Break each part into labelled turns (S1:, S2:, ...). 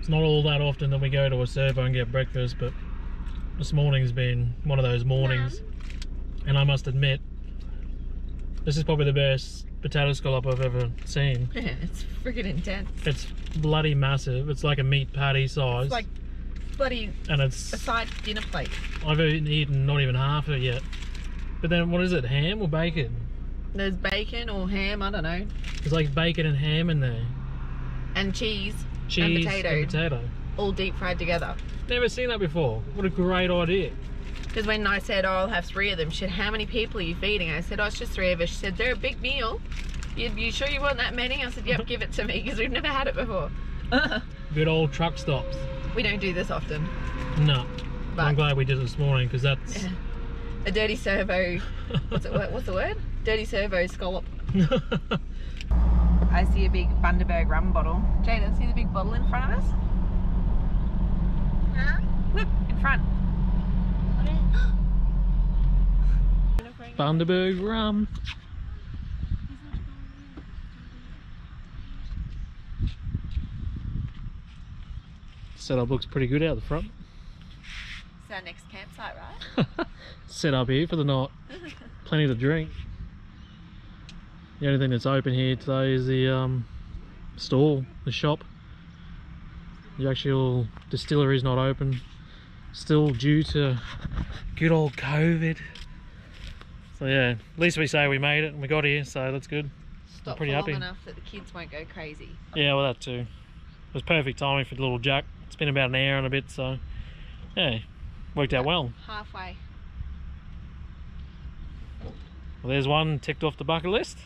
S1: It's not all that often that we go to a servo and get breakfast, but this morning's been one of those mornings. And I must admit, this is probably the best potato scallop I've ever seen.
S2: Yeah, it's freaking intense.
S1: It's bloody massive. It's like a meat patty size.
S2: It's like bloody
S1: and it's
S2: a side dinner plate.
S1: I've eaten not even half of it yet. But then what is it, ham or bacon?
S2: There's bacon or ham, I don't know.
S1: There's like bacon and ham in there.
S2: And cheese
S1: And
S2: potato.
S1: potato.
S2: All deep fried together.
S1: Never seen that before. What a great idea.
S2: Because when I said, oh, I'll have 3 of them, she said, how many people are you feeding? I said, oh, it's just 3 of us. She said, they're a big meal. You sure you want that many? I said, yep, give it to me, because we've never had it before.
S1: Good old truck stops.
S2: We don't do this often.
S1: No.
S2: But
S1: I'm glad we did it this morning, because that's...
S2: Yeah. A dirty servo, what's the word? Dirty servo scallop. I see a big Bundaberg rum bottle. Jada, see the big bottle in front of us?
S3: Huh?
S2: Look, in front.
S1: Bundaberg rum. Setup looks pretty good out the front.
S2: It's our next campsite, right?
S1: Set up here for the night. Plenty to drink. The only thing that's open here today is the stall, the shop. The actual distillery is not open. Still due to good old COVID. So yeah, at least we say we made it and we got here, so that's good.
S2: Stop
S1: pretty
S2: for
S1: happy.
S2: long enough that the kids won't go crazy.
S1: Yeah, well that too. It was perfect timing for the little Jack. It's been about an hour and a bit, so yeah, worked out well.
S2: Halfway.
S1: Well, there's one ticked off the bucket list.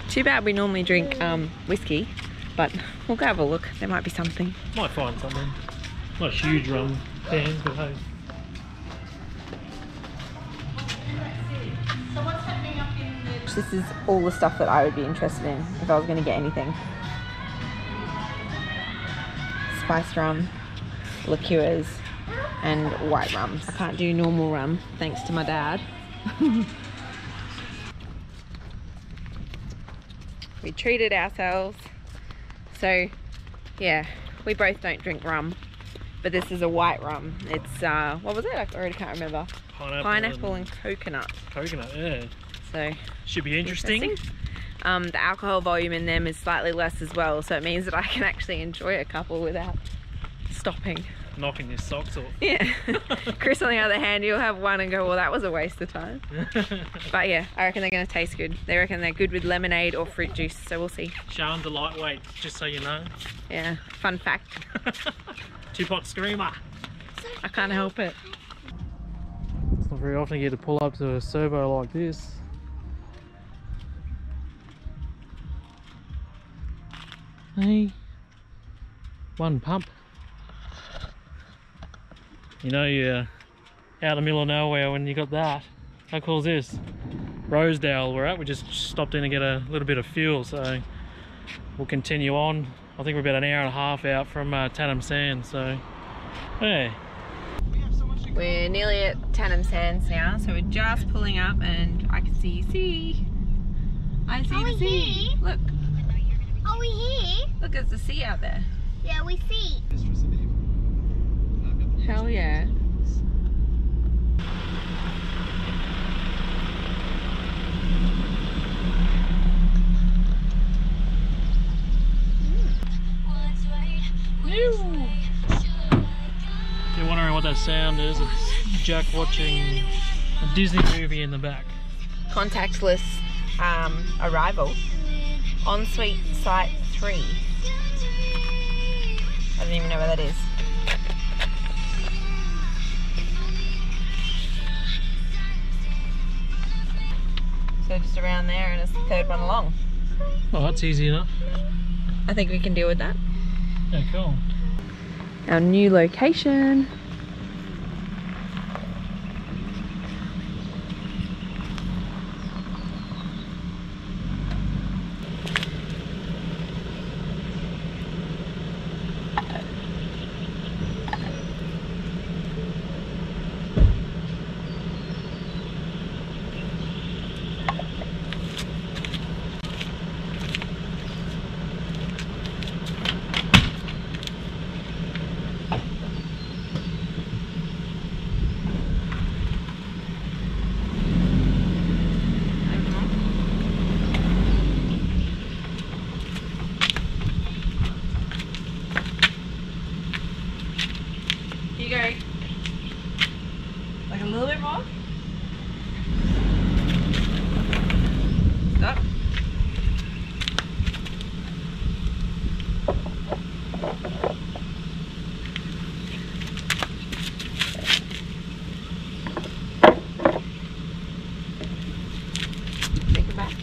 S2: Too bad we normally drink whiskey, but we'll go have a look. There might be something.
S1: Might find something. Not huge rum fans, but hey.
S2: This is all the stuff that I would be interested in if I was going to get anything. Spiced rum, liqueurs, and white rums. I can't do normal rum, thanks to my dad. We treated ourselves. So, yeah, we both don't drink rum, but this is a white rum. It's, what was it? I already can't remember. Pineapple and coconut.
S1: Coconut, yeah.
S2: So,
S1: should be interesting.
S2: The alcohol volume in them is slightly less as well, so it means that I can actually enjoy a couple without stopping.
S1: Knocking your socks off.
S2: Yeah. Chris, on the other hand, you'll have one and go, well, that was a waste of time. But yeah, I reckon they're going to taste good. They reckon they're good with lemonade or fruit juice, so we'll see.
S1: Sean's a lightweight, just so you know.
S2: Yeah, fun fact.
S1: 2-pot screamer.
S2: I can't help it.
S1: It's not very often you get to pull up to a servo like this. Hey, one pump. You know you're out in the middle of nowhere when you got that. How cool is this? Rosedale we're at. We just stopped in to get a little bit of fuel, so we'll continue on. I think we're about an hour and a half out from Tannum Sands, so hey.
S2: We're nearly at Tannum Sands now, so we're just pulling up and I can see sea. I see the sea. Look.
S3: Are we here?
S2: Look, there's the sea out there.
S3: Yeah, we see.
S2: Hell yeah.
S1: If you're wondering what that sound is, it's Jack watching a Disney movie in the back.
S2: Contactless arrival. Ensuite Site 3. I don't even know where that is. So just around there, and it's the third one along.
S1: Oh, that's easy enough.
S2: I think we can deal with that.
S1: Yeah, cool.
S2: Our new location. Pull him off. Stop. Take it back.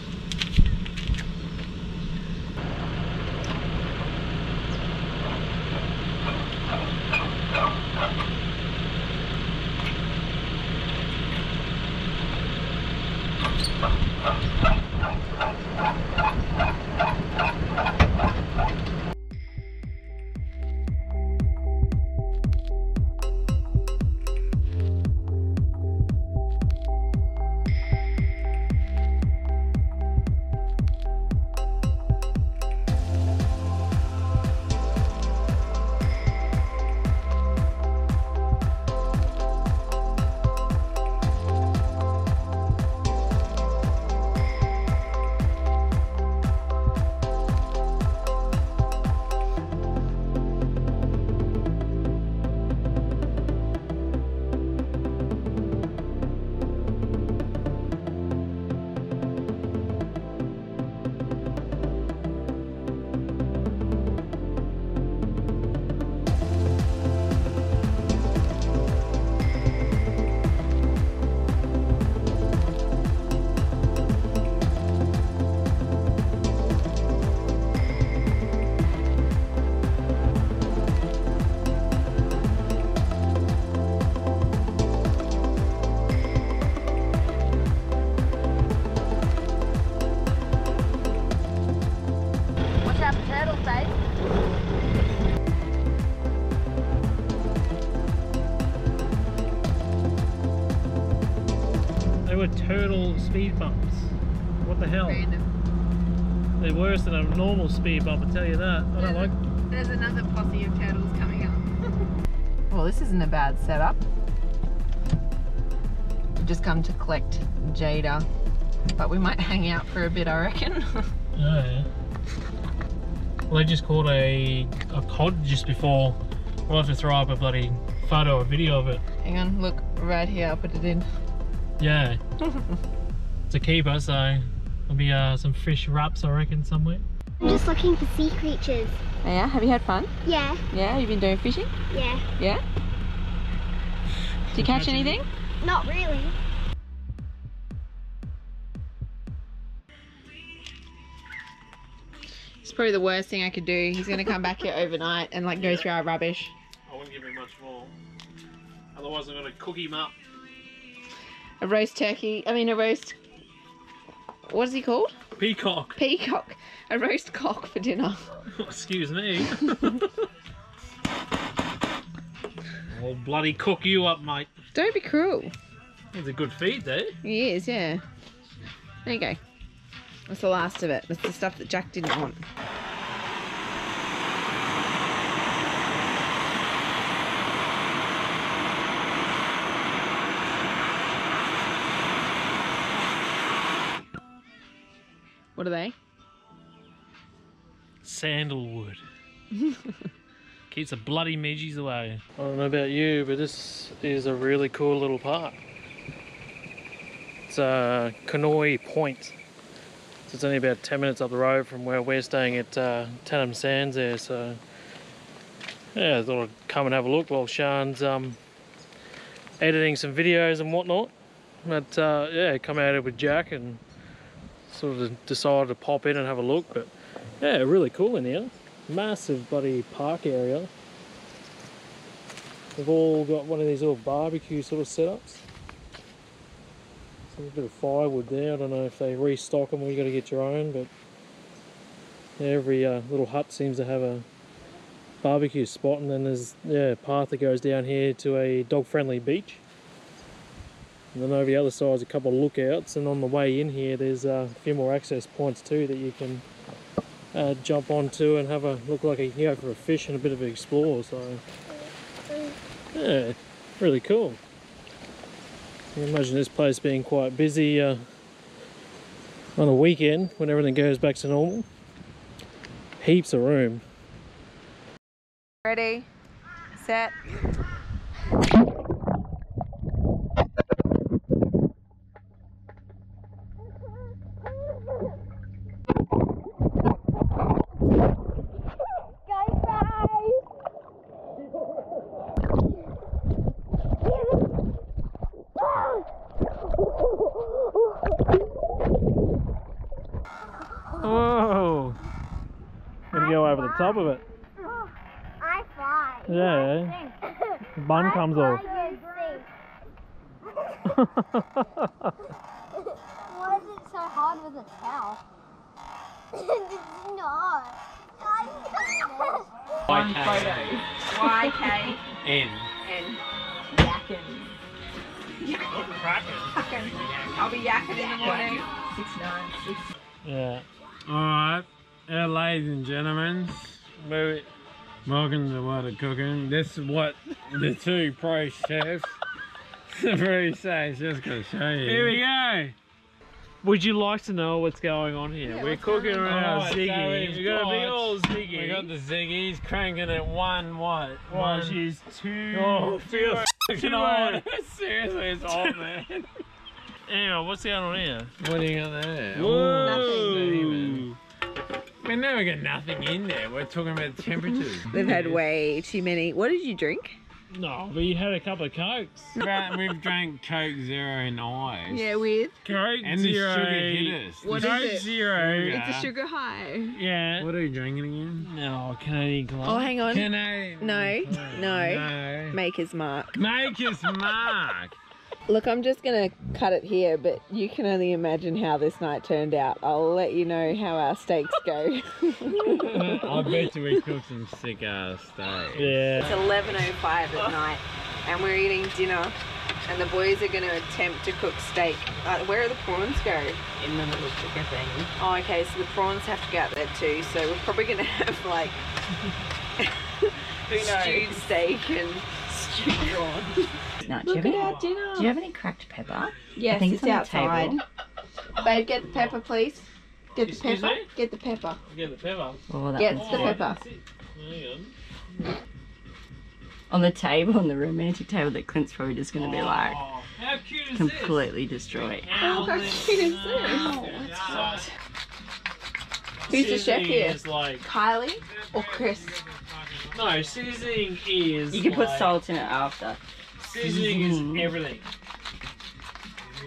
S1: They were turtle speed bumps. What the hell?
S2: Random.
S1: They're worse than a normal speed bump, I tell you that. I don't like.
S2: There's another posse of turtles coming up. Well, this isn't a bad setup. We've just come to collect Jada, but we might hang out for a bit, I reckon.
S1: Oh, yeah. Well, they just caught a cod just before. We'll have to throw up a bloody photo or video of it.
S2: Hang on, look, right here, I'll put it in.
S1: Yeah. It's a keeper, so there'll be some fish wraps, I reckon, somewhere.
S3: I'm just looking for sea creatures.
S2: Oh yeah, have you had fun?
S3: Yeah.
S2: Yeah, you've been doing fishing?
S3: Yeah.
S2: Yeah? Did you catch anything?
S3: Not really.
S2: It's probably the worst thing I could do. He's gonna come back here overnight and like go through our rubbish.
S1: I wouldn't give him much more. Otherwise I'm gonna cook him up.
S2: A roast turkey, I mean a roast, what is he called?
S1: Peacock.
S2: Peacock. A roast cock for dinner.
S1: Excuse me. I'll bloody cook you up, mate.
S2: Don't be cruel.
S1: He's a good feed there.
S2: He is, yeah. There you go. That's the last of it. That's the stuff that Jack didn't want. What are they?
S1: Sandalwood. Keeps the bloody midgies away. I don't know about you, but this is a really cool little park. It's Kanoi Point. So it's only about 10 minutes up the road from where we're staying at Tanham Sands there. So yeah, I thought I'd come and have a look while Sean's editing some videos and whatnot. But yeah, come out here with Jack and sort of decided to pop in and have a look. But yeah, really cool in here. Massive bloody park area. They've all got one of these little barbecue sort of setups. So a bit of firewood there. I don't know if they restock them or you got to get your own, but every little hut seems to have a barbecue spot, and then there's a path that goes down here to a dog-friendly beach. And then over the other side is a couple of lookouts, and on the way in here there's a few more access points too that you can jump onto and have a look like you can go for a fish and a bit of an explore. So yeah, really cool. I can imagine this place being quite busy on a weekend when everything goes back to normal. Heaps of room.
S2: Ready, set.
S1: Whoa! Gonna go over the top of it.
S3: I fly.
S1: Yeah. The bun comes off.
S3: Why is it so hard with a towel? It's not.
S2: YK
S4: N.
S2: and yakking. I'll be yakking in the morning. 696.
S1: Yeah.
S4: Alright, ladies and gentlemen, welcome to World of Cooking. This is what the two pro chefs, the pro chefs, just gonna show you. Here we go.
S1: Would you like to know what's going on here?
S2: Yeah,
S1: We're
S2: what's
S1: cooking
S2: going
S1: on our
S4: Alright, so
S1: Ziggy.
S4: we've
S1: We got a big
S4: got-
S1: old Ziggy.
S4: We got the Ziggies cranking at one what?
S1: One.
S4: Which is two.
S1: Oh, feel
S4: fucking
S1: hot.
S4: Seriously, it's hot, man.
S1: Anyway, what's going on here?
S4: What do you got there?
S1: Whoa.
S4: Steaming. We never got nothing in there. We're talking about temperatures.
S2: We've had way too many. What did you drink?
S1: No, but you had a couple of Cokes.
S4: We've drank Coke Zero and ice.
S2: Yeah, with.
S1: Coke
S4: And the sugar hit us.
S2: What
S4: The
S2: is
S1: Coke
S2: it?
S1: Zero.
S4: Sugar.
S2: It's a sugar high.
S1: Yeah.
S4: What are you drinking again?
S1: No, Canadian Club.
S2: Oh, hang on.
S4: Can I?
S2: No.
S4: No.
S2: Maker's Mark.
S4: Maker's Mark.
S2: Look, I'm just going to cut it here, but you can only imagine how this night turned out. I'll let you know how our steaks go.
S4: I bet you we cooked some sick ass steak.
S1: Yeah.
S2: It's 11:05 at night, and we're eating dinner, and the boys are going to attempt to cook steak. Where are the prawns go?
S5: In the little chicken thing.
S2: Oh, okay, so the prawns have to go out there too, so we're probably going to have like stewed steak and stewed prawn.
S5: No, do you have
S2: Look
S5: any,
S2: at our dinner.
S5: do you have any cracked pepper?
S2: Yes,
S5: I think
S2: it's
S5: on the
S2: outside.
S5: table.
S2: Babe, get the pepper, please. Get the
S1: Excuse
S2: pepper.
S1: me?
S2: Get the pepper.
S1: Get the pepper.
S5: Oh, that
S2: Get
S5: was
S2: the
S5: good.
S2: pepper.
S1: Hang on.
S5: On the table, on the romantic table that Clint's probably just going to be like
S1: Oh, how cute is
S5: completely destroyed.
S2: Oh, how cute is this? Who's the chef here?
S1: Is like,
S2: Kylie or Chris?
S1: no, seasoning is.
S5: You can put
S1: like,
S5: salt in it after.
S1: Seasoning is everything.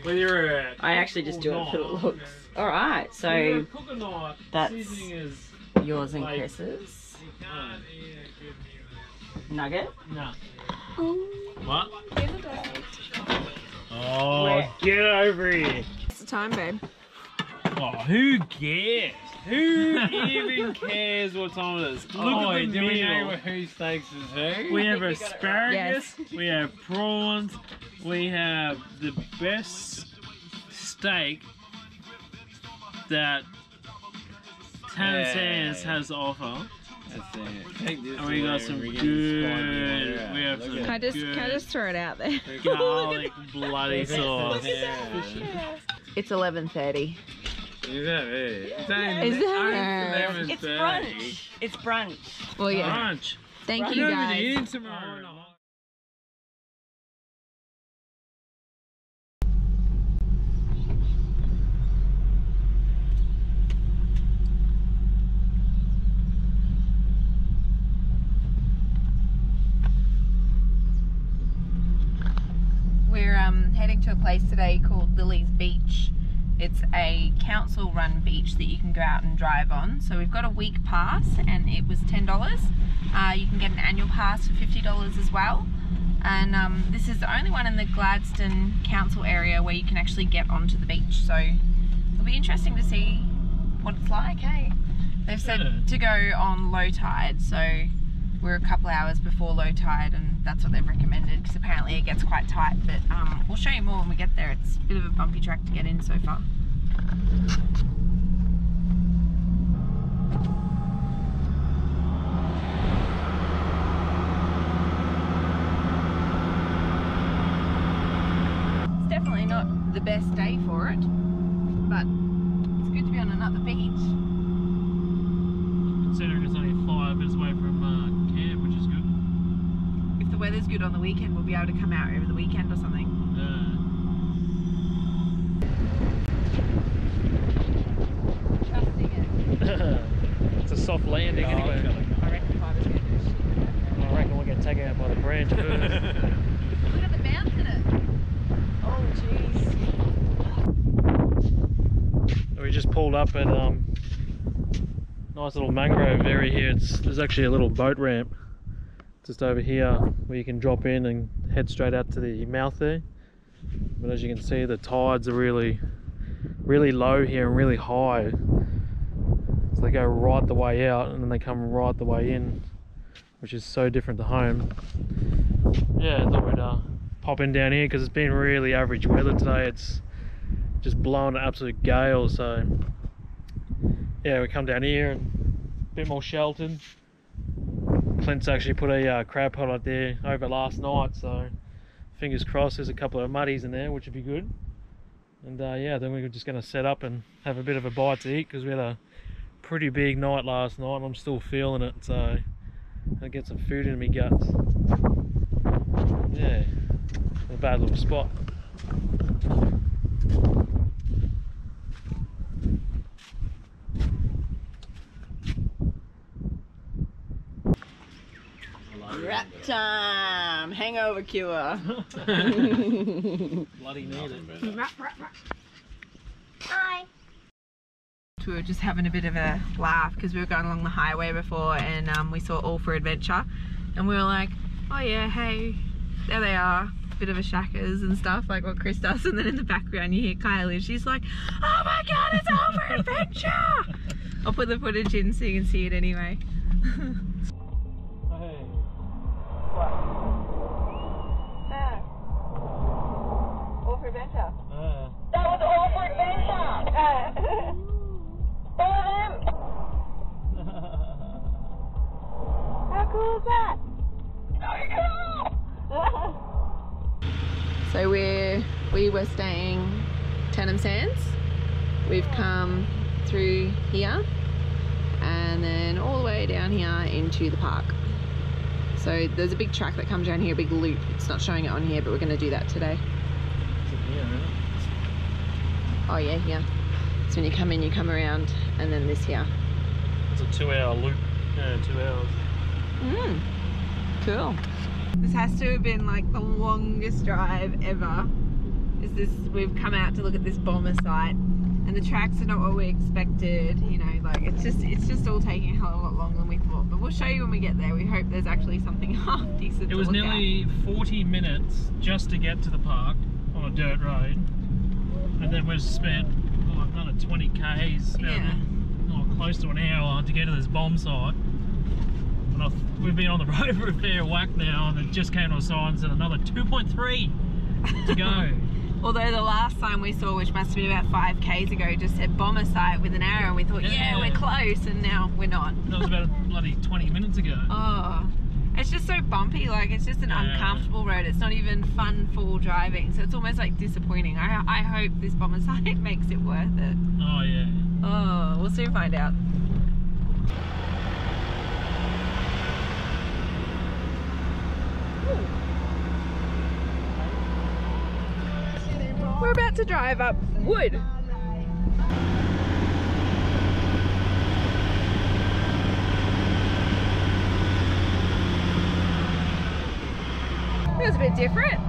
S1: Whether you're a
S5: I actually just do it for the looks. Alright,
S1: whether you're a
S5: so
S1: cook or not,
S5: that's
S1: seasoning is.
S5: yours and
S1: like-
S5: Chris's
S1: No.
S5: nugget.
S1: No. What? Oh, get over here.
S2: What's the time, babe?
S1: Oh, who cares? Who even cares what time it is? Look at the
S4: do we know
S1: meal.
S4: who steaks is who?
S1: We have asparagus, we have prawns, we have the best steak that Tanner Sands has to offer.
S4: That's it. Take this
S1: And we got
S4: away
S1: some
S4: and we're
S1: good,
S4: getting spicy.
S1: we have
S4: Look
S1: some
S4: at
S2: Can I
S1: good
S2: just throw it out there?
S1: garlic bloody
S4: it.
S1: sauce.
S4: Yeah.
S2: It's 11:30.
S4: Is that it? It's only-
S2: Is that
S4: only
S2: it?
S5: It's
S4: 11:30.
S5: brunch. It's brunch.
S2: Well, yeah.
S1: Brunch.
S2: Thank
S4: We're
S2: you,
S4: not
S2: guys.
S4: even eating tomorrow.
S2: We're heading to a place today called Lily's Beach. It's a council-run beach that you can go out and drive on. So we've got a week pass, and it was $10. You can get an annual pass for $50 as well. And this is the only one in the Gladstone Council area where you can actually get onto the beach. So it'll be interesting to see what it's like, hey? They've said to go on low tide, so we're a couple hours before low tide, and that's what they've recommended because apparently it gets quite tight. But we'll show you more when we get there. It's a bit of a bumpy track to get in so far. It's definitely not the best day for it, but it's good to be on another beach.
S1: Considering it's only 5 minutes away from camp, which is good.
S2: If the weather's good on the weekend, we'll be able to come out over the weekend or something. Trusting it.
S1: It's a soft landing anyway.
S2: I reckon Fiverr's going to do shit.
S1: I reckon we'll get taken out by the branch first.
S2: Look at the bounce in it. Oh, jeez.
S1: We just pulled up at Nice little mangrove area here. There's actually a little boat ramp just over here where you can drop in and head straight out to the mouth there. But as you can see, the tides are really low here and really high. So they go right the way out and then they come right the way in, which is so different to home. Yeah, I thought we'd pop in down here because it's been really average weather today. It's just blowing an absolute gale, so yeah, we come down here and a bit more sheltered. Clint's actually put a crab pot out there over last night, so fingers crossed there's a couple of muddies in there, which would be good. And yeah, then we're just going to set up and have a bit of a bite to eat because we had a pretty big night last night and I'm still feeling it, so I'll get some food in my guts. Yeah, a bad little spot.
S5: Wrap time! Hangover cure.
S1: Bloody need it.
S3: Hi.
S2: We were just having a bit of a laugh because we were going along the highway before and we saw All for Adventure and we were like, oh yeah, hey, there they are, bit of a shackers and stuff like what Chris does, and then in the background you hear Kylie and she's like, oh my god, it's All for Adventure. I'll put the footage in so you can see it anyway.
S1: Hey.
S2: All for Adventure.
S6: That was All for Adventure! How cool is that?
S2: So we were staying Tenham Sands. We've come through here and then all the way down here into the park. So there's a big track that comes around here, a big loop. It's not showing it on here, but we're going to do that today. Oh yeah, here. So when you come in, you come around, and then this here.
S1: It's a 2-hour loop. Yeah, 2 hours.
S2: Cool. This has to have been like the longest drive ever. We've come out to look at this bomber site, and the tracks are not what we expected. You know, like it's just all taking a hell of a lot longer than we thought. But we'll show you when we get there. We hope there's actually something half decent.
S1: It was nearly 40 minutes just to get to the park on a dirt road, and then we've spent another 20 k's, close to an hour to get to this bomb site. And we've been on the road for a fair whack now, and it just came to a sign and said another 2.3 to go.
S2: Although the last time we saw, which must have been about 5 k's ago, just said bomber site with an arrow, and we thought, yeah, we're close, and now we're not.
S1: That was about bloody 20 minutes ago.
S2: Oh, it's just so bumpy, like it's just an uncomfortable road. It's not even fun full driving, so it's almost like disappointing. I hope this bomber site makes it worth it.
S1: Oh yeah.
S2: Oh, we'll soon find out. We're about to drive up Wood. It was a bit different.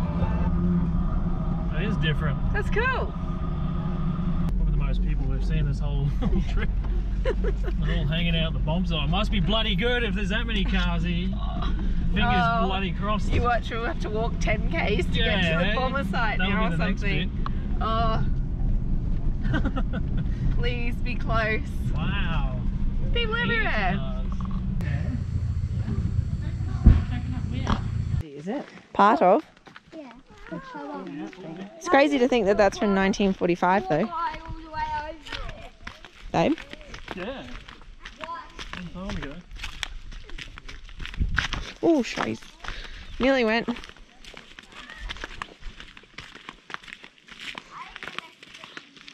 S1: It is different.
S2: That's cool.
S1: Probably the most people we've seen this whole trip. They're all hanging out at the bomb site. It must be bloody good if there's that many cars here. Fingers bloody crossed.
S2: You watch, we'll have to walk 10 k's to get to the bomber site now or something. Oh. Please be close.
S1: Wow.
S2: People everywhere.
S5: Is it?
S2: Part of.
S3: Yeah.
S2: It's crazy to think that that's from 1945 though. Babe?
S1: Yeah. Some time ago.
S2: Oh, shite. Nearly went.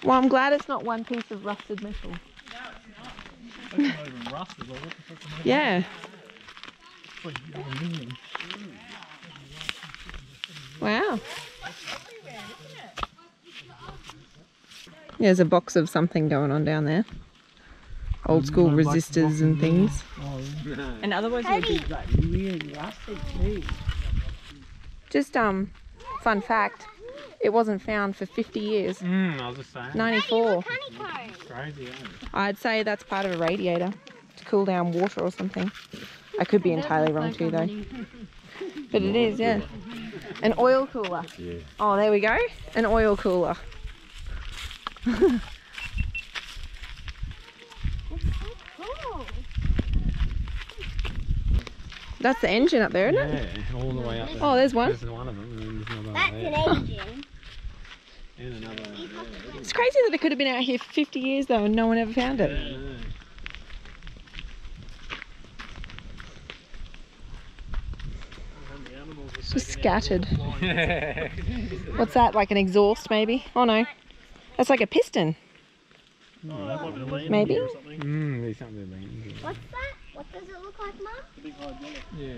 S2: Well, I'm glad it's not one piece of rusted metal.
S1: No, it's not. It's not even rusted. Like, what the fuck am I
S2: Yeah.
S1: It's like aluminium.
S2: Wow. There's a box of something going on down there. Old school resistors and things.
S1: Oh, yeah.
S5: And otherwise it would be like really rusted too.
S2: Just fun fact, it wasn't found for 50 years.
S4: I was just saying.
S2: 94.
S4: Crazy, eh?
S2: I'd say that's part of a radiator. cool down water or something. I could be entirely wrong too though. But it is, yeah. An oil cooler.
S4: Yeah.
S2: Oh, there we go. An oil cooler. That's the engine up there, isn't it?
S4: Yeah, all the way up there.
S2: Oh, there's one.
S4: There's one of them. And then there's another
S3: That's
S4: one
S3: an
S4: there.
S3: engine.
S4: And another one there.
S2: It's crazy that it could have been out here for 50 years though and no one ever found it. It's just scattered. What's that, like an exhaust maybe? Oh no, that's like a piston. Maybe?
S4: There's something there.
S3: What's that? What does it look like, Mum?
S4: Yeah.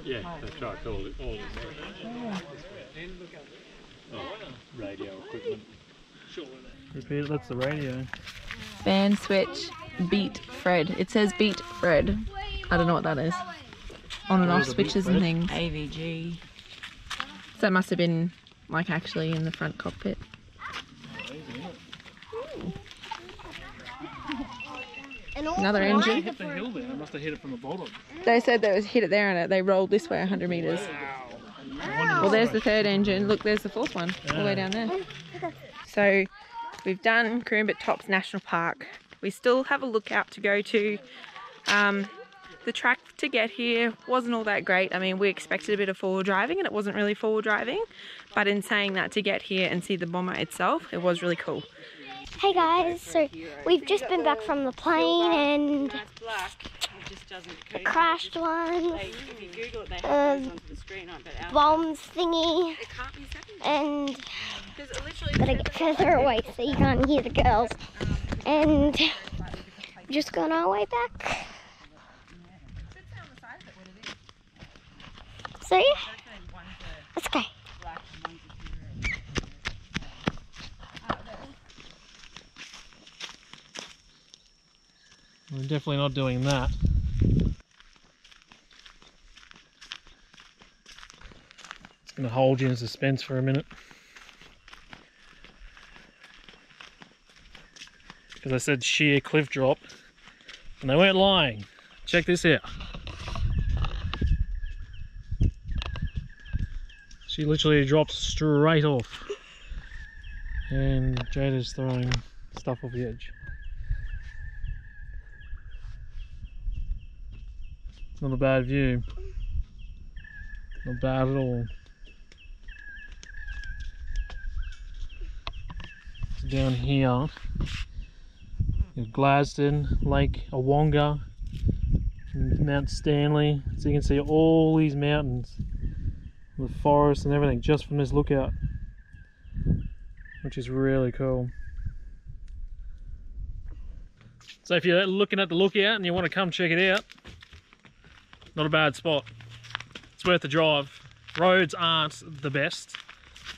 S4: Yeah, that's right. All this. Oh, radio equipment.
S1: Repeat, that's the radio.
S2: Fan switch, beat Fred. It says beat Fred. I don't know what that is. On and off switches and things.
S5: AVG.
S2: So that must have been like actually in the front cockpit. Another engine.
S1: Hit the hill there. They must have hit it from the bottom.
S2: They said they was hit it there and they rolled this way 100 metres. Well, there's the third engine. Look, there's the fourth one all the way down there. So we've done Coombe Tops National Park. We still have a lookout to go to. The track to get here wasn't all that great. I mean, we expected a bit of four-wheel driving and it wasn't really four-wheel driving. But in saying that, to get here and see the bomber itself, it was really cool.
S3: Hey guys, so we've just been back from the plane and the crashed one, bombs thingy, and gotta get further away so you can't hear the girls, and just going our way back. So yeah, let's go.
S1: We're definitely not doing that. It's going to hold you in suspense for a minute. Because I said sheer cliff drop, and they weren't lying. Check this out. She literally dropped straight off. And Jada's throwing stuff off the edge. Not a bad view. Not bad at all. So down here, you have Gladstone, Lake Awonga, and Mount Stanley. So you can see all these mountains, the forest and everything just from this lookout, which is really cool. So if you're looking at the lookout and you want to come check it out, not a bad spot. It's worth the drive. Roads aren't the best,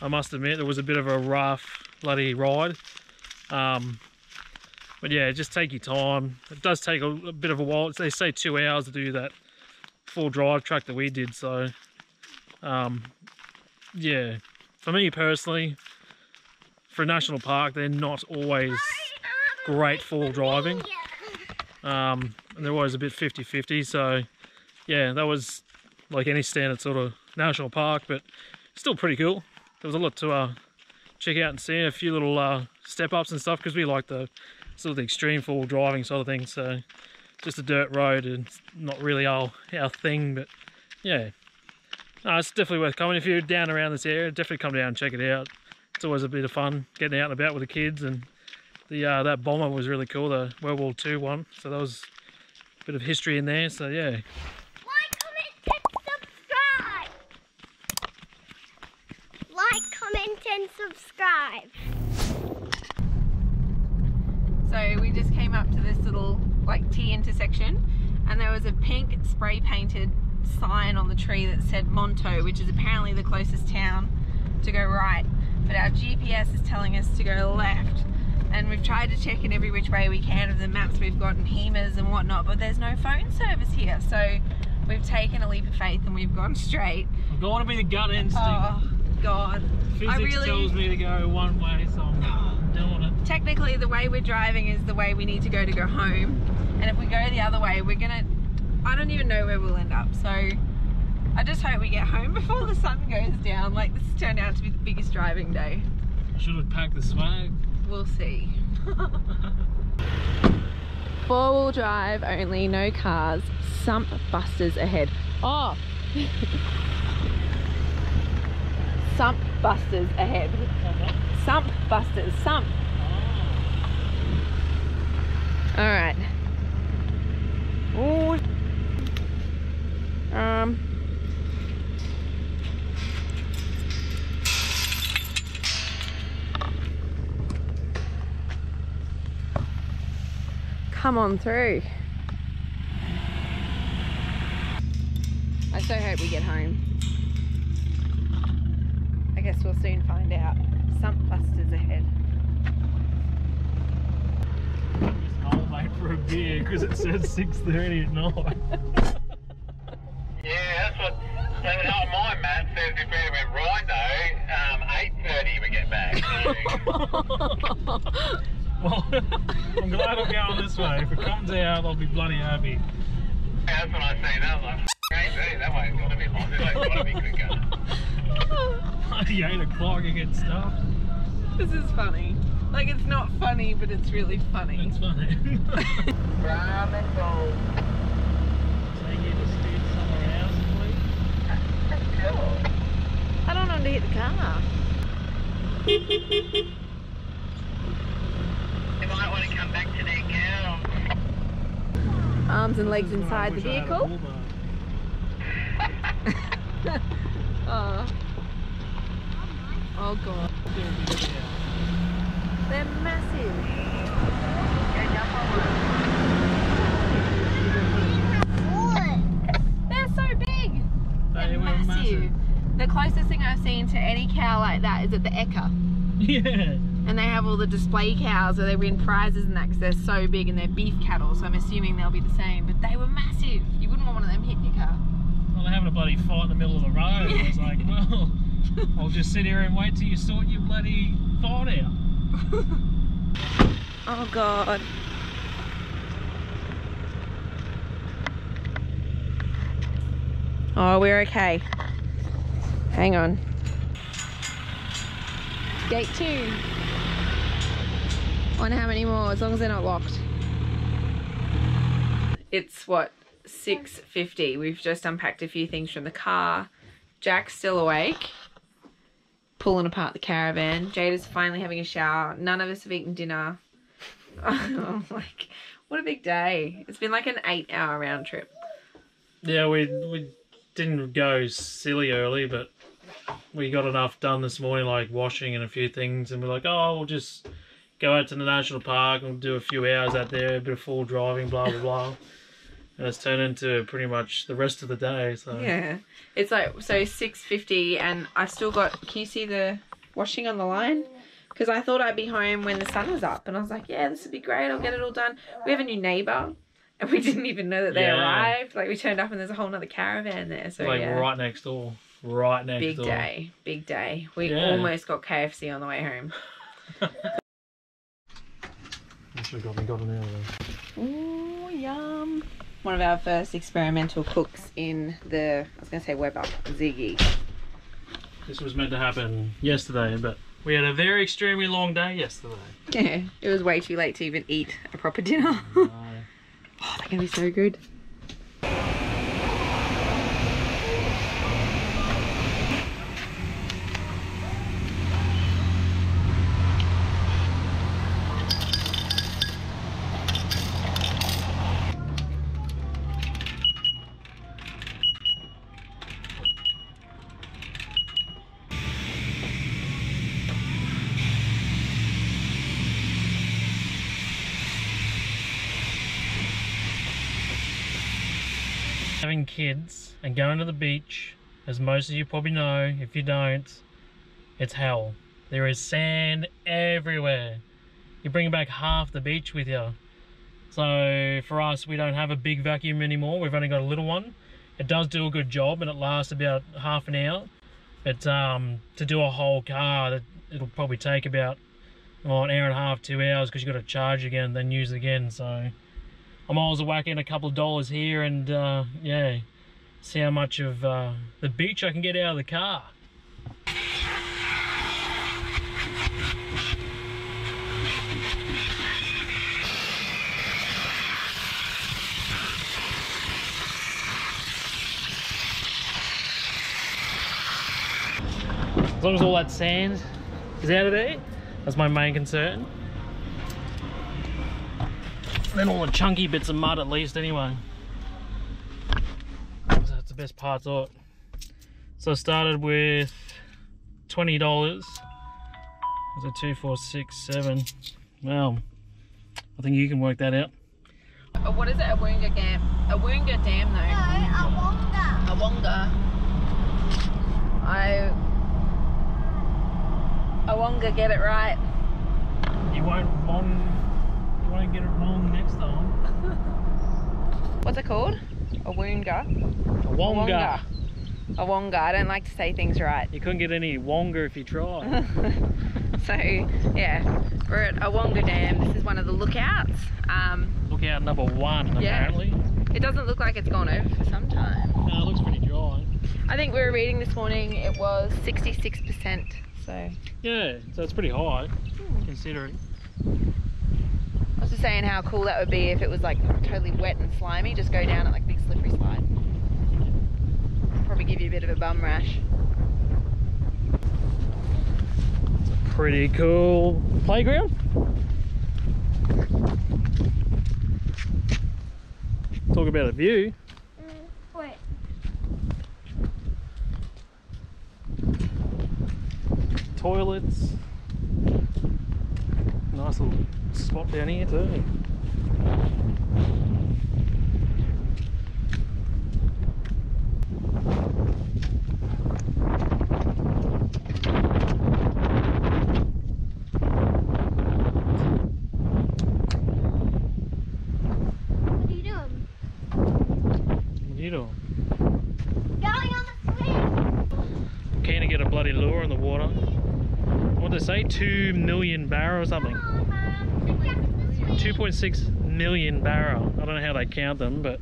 S1: I must admit. It was a bit of a rough bloody ride. But yeah, just take your time. It does take a bit of a while. They say 2 hours to do that full drive track that we did. So yeah, for me personally, for a national park, they're not always great full driving. And they're always a bit 50-50. So yeah, that was like any standard sort of national park, but still pretty cool. There was a lot to check out and see, a few little step ups and stuff, because we like the sort of the extreme full driving sort of thing. So just a dirt road and not really our thing, but yeah, no, it's definitely worth coming. If you're down around this area, definitely come down and check it out. It's always a bit of fun getting out and about with the kids, and the that bomber was really cool, the World War II one. So that was a bit of history in there. So yeah.
S3: Comment and subscribe.
S2: So we just came up to this little like T intersection, and there was a pink spray painted sign on the tree that said Monto, which is apparently the closest town to go right, but our GPS is telling us to go left, and we've tried to check in every which way we can of the maps we've got and HEMAs and whatnot, but there's no phone service here. So we've taken a leap of faith and we've gone straight.
S1: I'm going to be the gut instinct.
S2: Oh, God.
S1: Physics tells me to go one way, so I'm doing it.
S2: Technically, the way we're driving is the way we need to go home. And if we go the other way, we're gonna... I don't even know where we'll end up. So I just hope we get home before the sun goes down. Like, this has turned out to be the biggest driving day.
S1: I should have packed the swag.
S2: We'll see. 4-wheel drive only, no cars. Sump busters ahead. Oh! Sump busters ahead. Sump busters. Sump. Alright. Ooh. Come on through. I so hope we get home. I guess we'll soon find out. Sump busters ahead.
S1: I'll wait for a beer because it says 6:30 at night.
S7: Yeah, that's what. So my math says if we went right though, 8:30 we get back.
S1: Well, I'm glad I'm going this way. If it comes out, I'll be bloody happy.
S7: That's what I seen. I was like, 8:30. That way's got to be long. This way's got to be quicker.
S1: Bloody 8 o'clock, you get stuffed.
S2: This is funny. Like, it's not funny, but it's really funny.
S1: It's funny.
S7: Brown and gold.
S1: So you just steer somewhere else, please?
S7: Sure.
S2: I don't want to hit the car.
S7: You might want to come back to their cow.
S2: Arms and legs inside the vehicle. Oh. Oh God. They're massive. They're so big. They're massive. The closest thing I've seen to any cow like that is at the Ekka.
S1: Yeah.
S2: And they have all the display cows where they win prizes and that because they're so big and they're beef cattle, so I'm assuming they'll be the same. But they were massive. You wouldn't want one of them hitting your car.
S1: Well, they're having a bloody fight in the middle of the road. I was like, well, I'll just sit here and wait till you sort your bloody fight out.
S2: Oh God. Oh, we're okay. Hang on. Gate 2. Wonder how many more, as long as they're not locked. It's what, 6:50. We've just unpacked a few things from the car. Jack's still awake, pulling apart the caravan. Jada's finally having a shower. None of us have eaten dinner. Oh, like, what a big day. It's been like an 8-hour round trip.
S1: Yeah, we didn't go silly early, but we got enough done this morning, like washing and a few things, and we're like, oh, we'll just go out to the national park and do a few hours out there, a bit of full driving, blah, blah, blah. And it's turned into pretty much the rest of the day, so...
S2: Yeah. It's like, so 6:50, and I've still got, can you see the washing on the line? Because I thought I'd be home when the sun was up, and I was like, yeah, this would be great, I'll get it all done. We have a new neighbour, and we didn't even know that they arrived. Like, we turned up and there's a whole nother caravan there, so
S1: like,
S2: yeah.
S1: right next door. Right next
S2: Big
S1: door.
S2: day, big day. We almost got KFC on the way home.
S1: I should have got an hour.
S2: Ooh, yum. One of our first experimental cooks in the, I was going to say Weber, Ziggy.
S1: This was meant to happen yesterday, but we had a very extremely long day yesterday.
S2: Yeah, it was way too late to even eat a proper dinner. Oh, they're going to be so good.
S1: Having kids and going to the beach, as most of you probably know, if you don't, it's hell. There is sand everywhere. You're bringing back half the beach with you. So for us, we don't have a big vacuum anymore. We've only got a little one. It does do a good job and it lasts about half an hour. But to do a whole car, it'll probably take about an hour and a half, 2 hours, because you've got to charge again and then use it again. So I might as well whack in a couple of dollars here and yeah, see how much of the beach I can get out of the car. As long as all that sand is out of there, that's my main concern. And then all the chunky bits of mud at least anyway. So that's the best part of it. So I started with $20. Was it 2, 4, 6, 7? Well, I think you can work that out.
S2: What is it? A Woonga Dam? A Woonga Dam though? No, a Wonga. I won't get it right.
S1: You won't get it wrong next time.
S2: What's it called? A Woonga?
S1: A Wonga.
S2: A Wonga. I don't like to say things right.
S1: You couldn't get any Wonga if you tried.
S2: So yeah, we're at a Wonga Dam. This is one of the lookouts.
S1: Lookout number 1 apparently.
S2: It doesn't look like it's gone over for some time.
S1: No, it looks pretty dry.
S2: I think we were reading this morning it was 66%. So
S1: yeah, so it's pretty high considering.
S2: I was just saying how cool that would be if it was like totally wet and slimy. Just go down it like a big slippery slide. Probably give you a bit of a bum rash.
S1: It's a pretty cool playground. Talk about a view.
S3: Wait.
S1: Toilets. Nice little spot down here too.
S3: What are you doing?
S1: What are you doing?
S3: Going on the swing.
S1: Keen to get a bloody lure in the water. What did they say? 2 million barrel or something? 2.6 million barrel. I don't know how they count them, but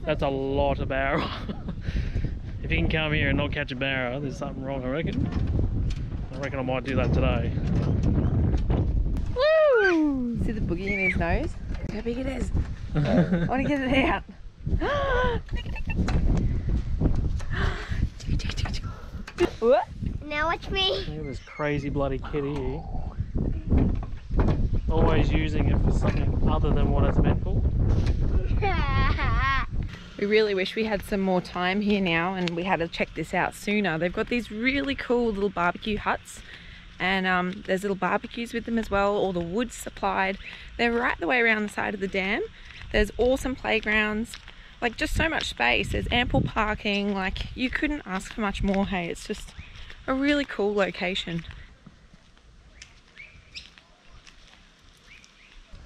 S1: that's a lot of barrel. If you can come here and not catch a barrel, there's something wrong, I reckon. I reckon I might do that today.
S2: Woo! See the boogie in his nose? Look how big it is. I want to get it out. What?
S3: Now watch me.
S1: Look at this crazy bloody kid here. Always using it for something other than what it's meant for.
S2: We really wish we had some more time here now and we had to check this out sooner. They've got these really cool little barbecue huts and there's little barbecues with them as well. All the wood's supplied. They're right the way around the side of the dam. There's awesome playgrounds, like just so much space. There's ample parking, like you couldn't ask for much more, hey. It's just a really cool location.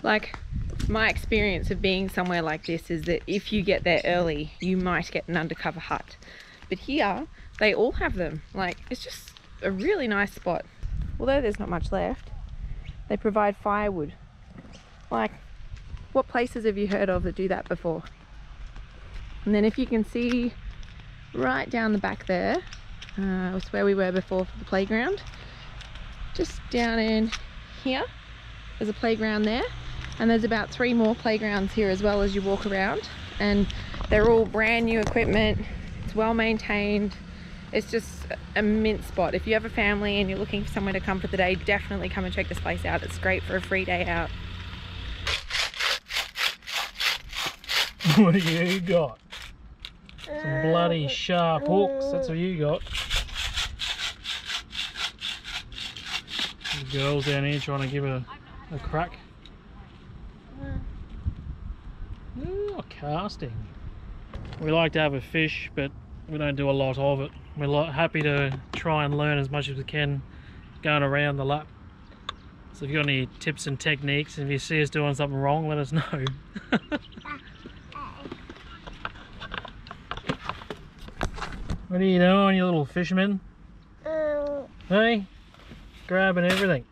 S2: Like, my experience of being somewhere like this is that if you get there early, you might get an undercover hut. But here, they all have them. Like, it's just a really nice spot. Although there's not much left, they provide firewood. Like, what places have you heard of that do that before? And then if you can see right down the back there, was where we were before for the playground. Just down in here, there's a playground there. And there's about 3 more playgrounds here as well as you walk around, and they're all brand new equipment. It's well maintained. It's just a mint spot. If you have a family and you're looking for somewhere to come for the day, definitely come and check this place out. It's great for a free day out.
S1: What do you got? Some bloody sharp hooks. That's what you got. The girls down here trying to give a crack. Ooh, casting. We like to have a fish, but we don't do a lot of it. We're happy to try and learn as much as we can going around the lap. So if you've got any tips and techniques, and if you see us doing something wrong, let us know. What are you doing, you little fisherman? Hey? Grabbing everything.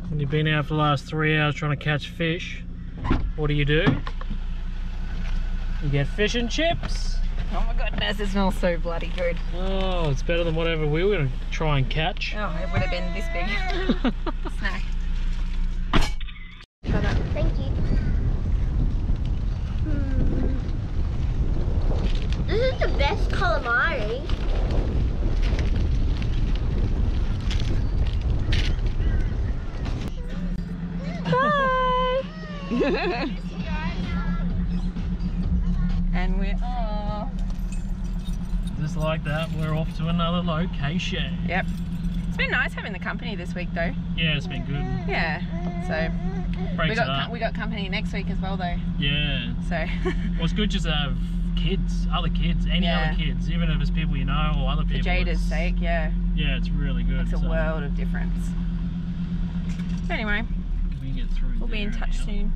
S1: When you've been out for the last 3 hours trying to catch fish, what do? You get fish and chips.
S2: Oh my goodness, it smells so bloody good.
S1: Oh, it's better than whatever we were going to try and catch.
S2: Oh, it would have been this big. Snack.
S3: Thank you. This is the best calamari.
S2: Bye! And we're off.
S1: Just like that, we're off to another location.
S2: Yep. It's been nice having the company this week though.
S1: Yeah, it's been good.
S2: Yeah. So we got company next week as well though.
S1: Yeah.
S2: So
S1: well, it's good just to have kids, other kids, any other kids, even if it's people you know or other people.
S2: For Jada's sake, yeah.
S1: Yeah, it's really good.
S2: It's a world of difference. Anyway,
S1: can we get through
S2: we'll be in touch soon.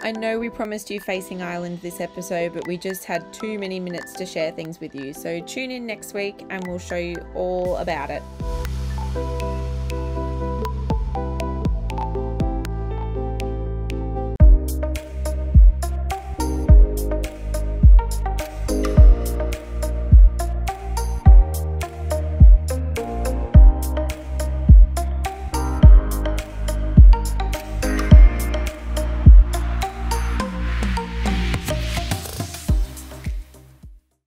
S2: I know we promised you Facing Island this episode, but we just had too many minutes to share things with you. So tune in next week and we'll show you all about it.